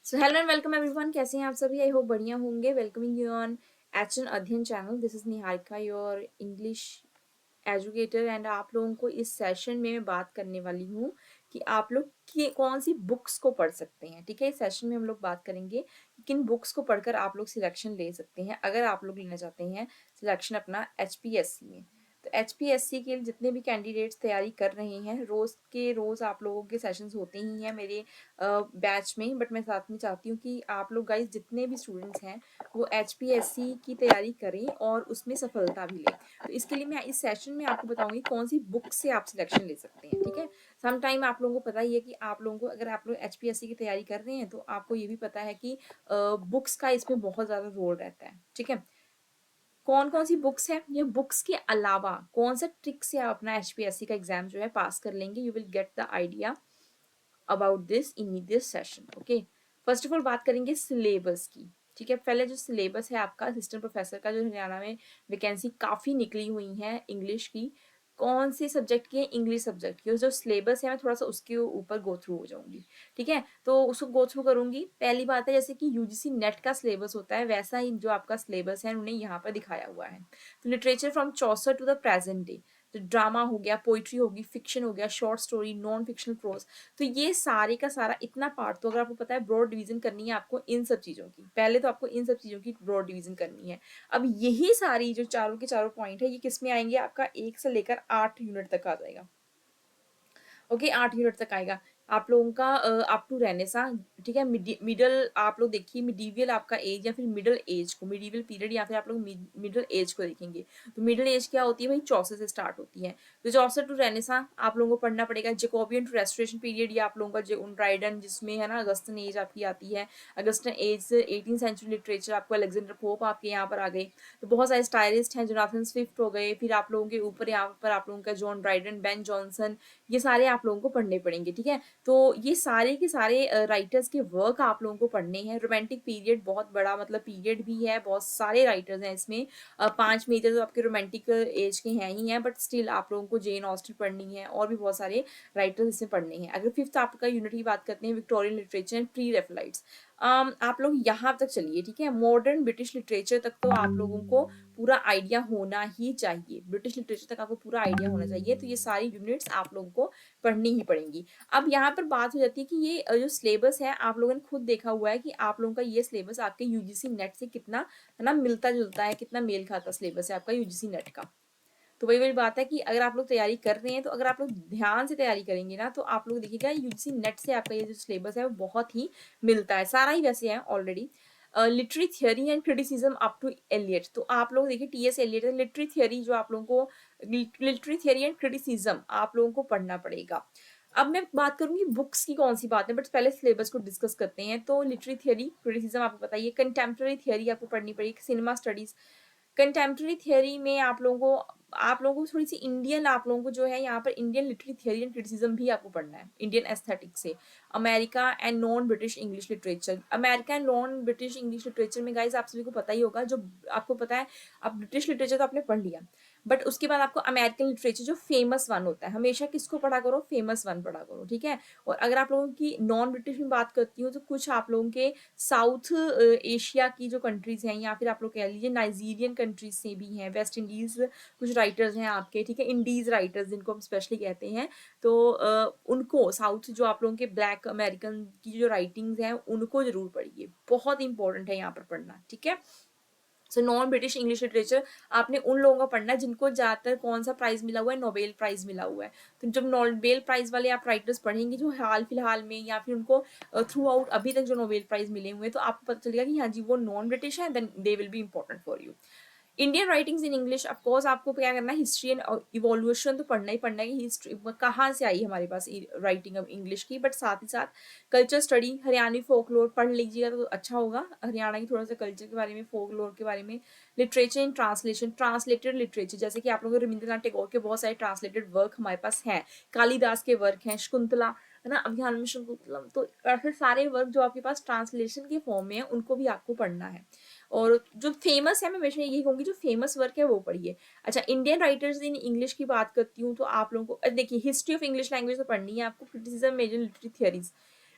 So hello and welcome everyone, कैसे हैं आप सभी? आई होप बढ़िया होंगे। वेलकमिंग यू ऑन एचएन अध्ययन channel. This is Niharika, your English educator. And आप लोगों को इस सेशन में मैं बात करने वाली हूँ कि आप लोग कौन सी बुक्स को पढ़ सकते हैं। ठीक है, इस सेशन में हम लोग बात करेंगे कि किन बुक्स को पढ़कर आप लोग सिलेक्शन ले सकते हैं अगर आप लोग लेना चाहते हैं सिलेक्शन अपना एचपीएससी में। तो एचपीएससी के जितने भी कैंडिडेट्स तैयारी कर रहे हैं, रोज के रोज आप लोगों के सेशंस होते ही हैं मेरे बैच में। बट मैं साथ में चाहती हूँ कि आप लोग गाइज जितने भी स्टूडेंट्स हैं वो एचपीएससी की तैयारी करें और उसमें सफलता भी लें। तो इसके लिए मैं इस सेशन में आपको बताऊंगी कौन सी बुक से आप सिलेक्शन ले सकते हैं। ठीक है, सम टाइम आप लोगों को पता ही है कि आप लोगों को, अगर आप लोग एचपीएससी की तैयारी कर रहे हैं तो आपको ये भी पता है कि बुक्स का इसमें बहुत ज़्यादा रोल रहता है। ठीक है, कौन कौन सी बुक्स है, ये बुक्स के अलावा कौन सा ट्रिक से आप अपना एचपीएससी का एग्जाम जो है पास कर लेंगे, you will get the idea about this in this session. Okay, first of all बात करेंगे सिलेबस की। ठीक है, पहले जो सिलेबस है आपका असिस्टेंट प्रोफेसर का, जो हरियाणा में वैकेंसी काफ़ी निकली हुई है इंग्लिश की, कौन से सब्जेक्ट की है? इंग्लिश सब्जेक्ट की। और जो सिलेबस है मैं थोड़ा सा उसके ऊपर गो थ्रू हो जाऊंगी। ठीक है, तो उसको गो थ्रू करूंगी। पहली बात है, जैसे कि यूजीसी नेट का सिलेबस होता है वैसा ही जो आपका सिलेबस है उन्होंने यहाँ पर दिखाया हुआ है। तो literature from Chaucer to the present day, तो ड्रामा हो गया, पोइट्री होगी, फिक्शन हो गया, short story, non fictional prose, तो ये सारे का सारा इतना पार्ट, तो अगर आपको पता है ब्रॉड डिवीजन करनी है आपको इन सब चीज़ों की, पहले तो आपको इन सब चीज़ों की ब्रॉड डिवीजन करनी है। अब यही सारी जो चारों के चारों पॉइंट है ये किस में आएंगे? आपका 1 से लेकर 8 यूनिट तक आ जाएगा। ओके, 8 यूनिट तक आएगा आप लोगों का अप टू रेनेसा। ठीक है, मिडल आप लोग देखिए, मिडीवियल आपका एज या फिर मिडल एज को, मिडीवियल पीरियड या फिर आप लोग मिडल एज को देखेंगे। तो मिडल एज क्या होती है भाई? चौसर से स्टार्ट होती है। तो चौसर टू रेनेसा आप लोगों को पढ़ना पड़ेगा। जेकोबियन टू रेस्टोरेशन पीरियड, ये आप लोगों का ड्राइडन, जिसमें है ना अगस्टन एज आपकी आती है। Augustan age 18th century literature, आपको अलेक्जेंडर पोप आपके यहाँ पर आ गए। तो बहुत सारे स्टाइलिस्ट हैं, जोनाथन स्विफ्ट हो गए, फिर आप लोगों के ऊपर यहाँ पर आप लोगों का जॉन ड्राइडन, बेन जॉनसन, ये सारे आप लोगों को पढ़ने पड़ेंगे। ठीक है, तो ये सारे के सारे राइटर्स के वर्क आप लोगों को पढ़ने हैं। रोमांटिक पीरियड बहुत बड़ा मतलब पीरियड भी है, बहुत सारे राइटर्स हैं इसमें। 5 मेजर तो आपके रोमांटिक एज के हैं ही हैं, बट स्टिल आप लोगों को जेन ऑस्टन पढ़नी है और भी बहुत सारे राइटर्स इसमें पढ़ने हैं। अगर फिफ्थ आपका यूनिट की बात करते हैं, विक्टोरियन लिटरेचर एंड प्री रेफलाइट्स, आप लोग यहाँ तक चलिए। ठीक है, मॉडर्न ब्रिटिश लिटरेचर तक तो आप लोगों को पूरा आइडिया होना ही चाहिए। ब्रिटिश लिटरेचर तक आपको पूरा आइडिया होना चाहिए। तो ये सारी यूनिट्स आप लोगों को पढ़नी ही पड़ेंगी। अब यहाँ पर बात हो जाती है कि ये जो सिलेबस है, आप लोगों ने खुद देखा हुआ है कि आप लोगों का ये सिलेबस आपके यूजीसी नेट से कितना है ना मिलता जुलता है, कितना मेल खाता सिलेबस है आपका यूजीसी नेट का। तो वही वही बात है कि अगर आप लोग तैयारी कर रहे हैं तो अगर आप लोग ध्यान से तैयारी करेंगे ना, तो आप लोग देखिएगा यूजीसी नेट से आपका ये जो सिलेबस है वो बहुत ही मिलता है। सारा ही वैसे है already. Literary theory and criticism up to Eliot, तो आप लोग देखिए टीएस एलियट, लिटरेरी थियोरी जो आप लोगों को, लिटरेरी थियोरी एंड क्रिटिसिज्म आप लोगों को पढ़ना पड़ेगा। अब मैं बात करूंगी बुक्स की कौन सी बात है, बट पहले सिलेबस को डिस्कस करते हैं। तो लिटरेरी थियोरी क्रिटिसिज्म आपको बताइए, कंटेम्प्रेरी थियोरी आपको पढ़नी पड़ेगी, सिनेमा स्टडीज। कंटेम्प्रेरी थियोरी में आप लोगों को थोड़ी सी इंडियन, आप लोगों को जो है यहाँ पर Indian literary theory and criticism भी आपको पढ़ना है, इंडियन एस्थेटिक्स से। America and non British English literature, America and non British English literature में गाइज आप सभी को पता ही होगा, जो आपको पता है, आप ब्रिटिश लिटरेचर तो आपने पढ़ लिया, बट उसके बाद आपको अमेरिकन लिटरेचर जो फेमस वन होता है, हमेशा किसको पढ़ा करो? फेमस वन पढ़ा करो। ठीक है, और अगर आप लोगों की नॉन ब्रिटिश में बात करती हूँ तो कुछ आप लोगों के साउथ एशिया की जो कंट्रीज हैं, या फिर आप लोग कह लीजिए नाइजीरियन कंट्रीज से भी हैं, वेस्ट इंडीज कुछ राइटर्स हैं आपके। ठीक है, इंडीज राइटर्स जिनको हम स्पेशली कहते हैं, तो उनको साउथ जो आप लोगों के ब्लैक अमेरिकन की जो राइटिंग्स हैं उनको जरूर पढ़िए, बहुत इंपॉर्टेंट है यहाँ पर पढ़ना। ठीक है, so non British English literature आपने उन लोगों का पढ़ना है जिनको ज्यादातर कौन सा प्राइज मिला हुआ है? नोबेल प्राइज मिला हुआ है। तो जब नोबेल प्राइज वाले आप राइटर्स पढ़ेंगे जो हाल फिलहाल में, या फिर उनको थ्रू आउट अभी तक जो नोबेल प्राइज मिले हुए हैं, तो आपको पता चलेगा कि हाँ जी वो नॉन ब्रिटिश है, then they will be important for you. Indian writings in English, of course आपको क्या करना है? हिस्ट्री एंड इवोल्यूशन तो पढ़ना ही पढ़ना है कि हिस्ट्री कहाँ से आई हमारे पास राइटिंग ऑफ इंग्लिश की, बट साथ ही साथ कल्चर स्टडी, हरियाणवी फोकलोर पढ़ लीजिएगा तो अच्छा होगा, हरियाणा की थोड़ा सा कल्चर के बारे में, फोकलोर के बारे में। Literature in translation, translated literature, जैसे कि आप लोगों को रविंद्रनाथ टैगोर के बहुत सारे ट्रांसलेटेड वर्क हमारे पास हैं, कालिदास के वर्क हैं, शकुंतला है ना, अभियान में शकुंतलम, तो ऐसे सारे वर्क जो आपके पास ट्रांसलेशन के फॉर्म में है उनको भी आपको पढ़ना है। और जो फेमस है, मैं हमेशा यही कहूंगी, जो फेमस वर्क है वो पढ़िए। अच्छा, इंडियन राइटर्स इन इंग्लिश की बात करती हूँ तो आप लोगों को देखिए हिस्ट्री ऑफ इंग्लिश लैंग्वेज तो पढ़नी है आपको, criticism, major literary theories,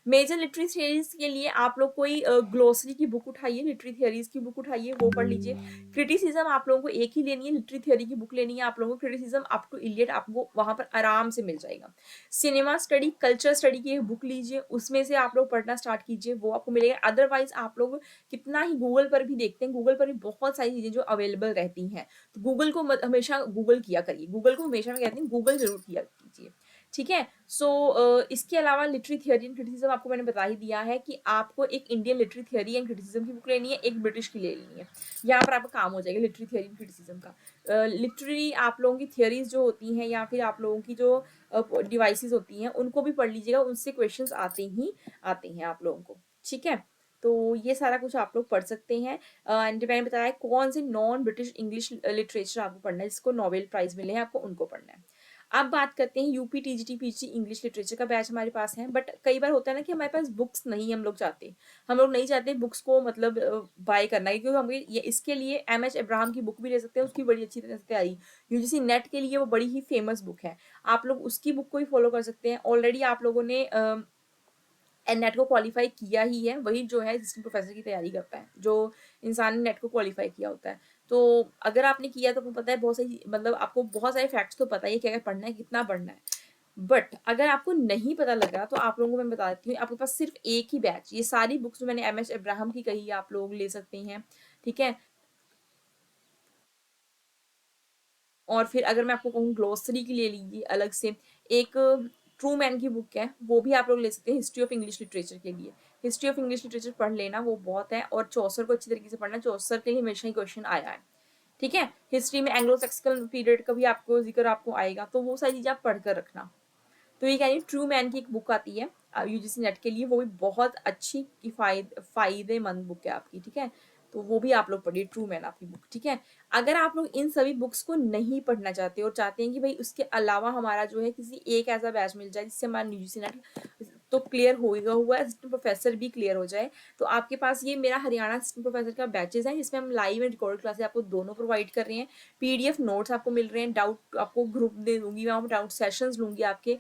major literary theories के लिए आप लोग कोई ग्लोसरी की बुक उठाइए, लिटरेरी थियरीज की बुक उठाइए, वो पढ़ लीजिए। क्रिटिसिज्म आप लोगों को एक ही लेनी है, लिटरेरी थियरी की बुक लेनी है आप लोगों को। क्रिटिसिज्म अप टू इलियट आपको वहां पर आराम से मिल जाएगा। सिनेमा स्टडी, कल्चर स्टडी की एक बुक लीजिए, उसमें से आप लोग पढ़ना स्टार्ट कीजिए, वो आपको मिलेगा। अदरवाइज आप लोग कितना ही गूगल पर भी देखते हैं, गूगल पर भी बहुत सारी चीजें जो अवेलेबल रहती हैं, तो गूगल को हमेशा गूगल किया करिए, गूगल को हमेशा मैं कहती हूँ गूगल जरूर किया कीजिए, ठीक है। सो इसके अलावा लिटरेरी थियरी एंड क्रिटिसिज्म आपको मैंने बता ही दिया है कि आपको एक Indian literary theory and criticism की बुक लेनी है, एक ब्रिटिश की ले लेनी है। यहाँ पर आपका काम हो जाएगा लिटरेरी थियरी एंड क्रिटिसिज्म का। लिटरेरी आप लोगों की थियरीज जो होती हैं या फिर आप लोगों की जो डिवाइसेस होती हैं उनको भी पढ़ लीजिएगा, उनसे क्वेश्चंस आते हैं आप लोगों को, ठीक है। तो ये सारा कुछ आप लोग पढ़ सकते हैं। एंड मैंने बताया कौन से नॉन ब्रिटिश इंग्लिश लिटरेचर आपको पढ़ना है, जिसको नोबेल प्राइज मिले हैं आपको उनको पढ़ना है। अब बात करते हैं UP TGT PG English literature का बैच हमारे पास है, बट कई बार होता है ना कि हमारे पास बुक्स नहीं, हम लोग नहीं चाहते बुक्स को मतलब बाय करना है, क्योंकि हम ये इसके लिए एम एच अब्राहम की बुक भी ले सकते हैं, उसकी बड़ी अच्छी तरह से तैयारी। यूजीसी नेट के लिए वो बड़ी ही फेमस बुक है, आप लोग उसकी बुक को ही फॉलो कर सकते हैं। ऑलरेडी आप लोगों ने नेट को क्वालिफाई किया ही है, वही जो है असिस्टेंट प्रोफेसर की तैयारी करता है, जो इंसान ने नेट को क्वालिफाई किया होता है। तो अगर आपने किया तो आपको पता है बहुत सारी, मतलब आपको बहुत सारे फैक्ट्स तो पता ही है, क्या क्या पढ़ना है, कितना पढ़ना है। बट अगर आपको नहीं पता लगा तो आप लोगों को मैं बता देती हूँ, आपके पास सिर्फ एक ही बैच, ये सारी बुक्स जो मैंने एम एच अब्राहम की कही आप लोग ले सकते हैं, ठीक है। और फिर अगर मैं आपको कहूँ ग्लोसरी की ले लीजिए अलग से, एक ट्रू मैन की बुक है, वो भी आप लोग ले सकते हैं हिस्ट्री ऑफ इंग्लिश लिटरेचर के लिए। हिस्ट्री ऑफ इंग्लिश लिटरेचर पढ़ लेना, वो बहुत है, और चौसर को अच्छी तरीके से पढ़ना, चौसर के लिए हमेशा ही क्वेश्चन आया है, ठीक है। हिस्ट्री में एंग्लो सैक्सन पीरियड का भी आपको जिक्र आपको आएगा, तो वो सारी चीजें आप पढ़ कर रखना। तो ये कह रही ट्रू मैन की एक बुक आती है यूजीसी नेट के लिए, वो भी बहुत अच्छी फायदेमंद बुक है आपकी, ठीक है। तो वो भी आप लोग पढ़िए, ट्रू मैन आपकी बुक, ठीक है। अगर आप लोग इन सभी बुक्स को नहीं पढ़ना चाहते और चाहते हैं कि भाई उसके अलावा हमारा जो है किसी एक ऐसा बैच मिल जाए जिससे हमारा यूजीसी नेट तो क्लियर होगा हुआ असिस्टेंट प्रोफेसर भी क्लियर हो जाए, तो आपके पास ये मेरा हरियाणा असिस्टेंट प्रोफेसर का बैचेस है, जिसमें हम लाइव एंड रिकॉर्ड क्लासेस आपको दोनों प्रोवाइड कर रहे हैं। पीडीएफ नोट्स आपको मिल रहे हैं, डाउट आपको ग्रुप दे दूंगी, वहाँ पर डाउट सेशंस लूंगी आपके,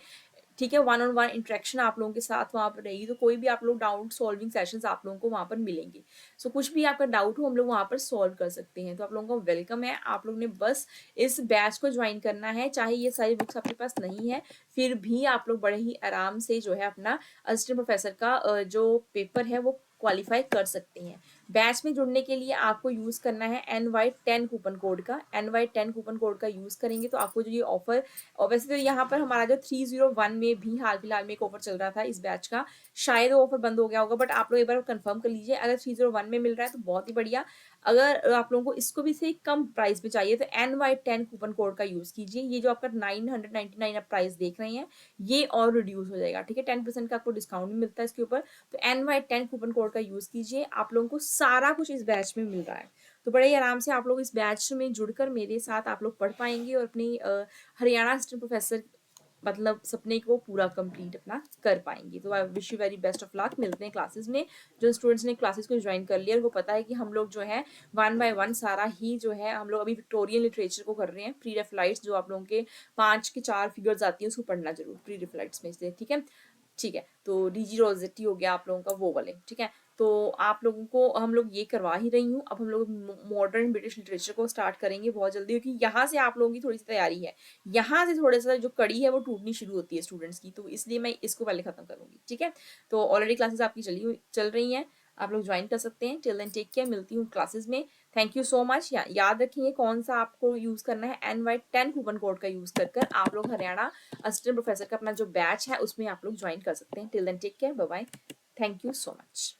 ठीक है। वन ऑन वन इंटरेक्शन आप लोगों के साथ वहाँ पर रहेगी, तो कोई भी आप लोग डाउट सॉल्विंग सेशंस आप लोगों को वहाँ पर मिलेंगे। सो कुछ भी आपका डाउट हो हम लोग वहाँ पर सॉल्व कर सकते हैं, तो आप लोगों का वेलकम है। आप लोग ने बस इस बैच को ज्वाइन करना है, चाहे ये सारी बुक्स आपके पास नहीं है, फिर भी आप लोग बड़े ही आराम से जो है अपना असिस्टेंट प्रोफेसर का जो पेपर है वो क्वालिफाई कर सकते हैं। बैच में जुड़ने के लिए आपको यूज करना है NY10 कूपन कोड का, NY10 कूपन कोड का यूज करेंगे तो आपको जो ये ऑफर, और वैसे तो यहाँ पर हमारा जो 301 में भी हाल फिलहाल में एक ऑफर चल रहा था इस बैच का, शायद वो ऑफर बंद हो गया होगा, बट आप लोग एक बार कंफर्म कर लीजिए। अगर 301 में मिल रहा है तो बहुत ही बढ़िया, अगर आप लोगों को इसको भी से कम प्राइस पे चाहिए तो NY10 कूपन कोड का यूज कीजिए। ये जो आपका 999 आप प्राइस देख रहे हैं ये और रिड्यूस हो जाएगा, ठीक है। 10% का आपको डिस्काउंट भी मिलता है इसके ऊपर, तो NY10 कूपन कोड का यूज कीजिए। आप लोगों को सारा कुछ इस बैच में मिल रहा है, तो बड़े ही आराम से आप लोग इस बैच में जुड़कर मेरे साथ आप लोग पढ़ पाएंगे और अपनी हरियाणा असिस्टेंट प्रोफेसर मतलब सपने को पूरा कंप्लीट अपना कर पाएंगे। तो I wish you very best of luck. मिलते हैं क्लासेस में। जो स्टूडेंट्स ने क्लासेस को ज्वाइन कर लिया उनको पता है कि हम लोग जो है वन बाय वन सारा ही जो है हम लोग अभी विक्टोरियन लिटरेचर को कर रहे हैं। प्री रेफलाइट्स जो आप लोगों के 5 के 4 फिगर्स आती है उसको पढ़ना जरूर प्री रेफलाइट्स में से, ठीक है। ठीक है, तो डीजी रोजेटी हो गया आप लोगों का वो वाले, ठीक है। तो आप लोगों को हम लोग ये करवा ही रही हूँ। अब हम लोग मॉडर्न ब्रिटिश लिटरेचर को स्टार्ट करेंगे बहुत जल्दी, क्योंकि यहाँ से आप लोगों की थोड़ी सी तैयारी है, यहाँ से थोड़ा सा जो कड़ी है वो टूटनी शुरू होती है स्टूडेंट्स की, तो इसलिए मैं इसको पहले खत्म करूंगी, ठीक है। तो ऑलरेडी क्लासेस आपकी चल रही हैं, आप लोग ज्वाइन कर सकते हैं। टिल देन टेक केयर, मिलती हूँ क्लासेस में। Thank you so much. याद रखिए कौन सा आपको यूज करना है, NY10 कूपन कोड का यूज कर आप लोग हरियाणा असिस्टेंट प्रोफेसर का अपना जो बैच है उसमें आप लोग ज्वाइन कर सकते हैं। Till then take care, bye bye, thank you so much.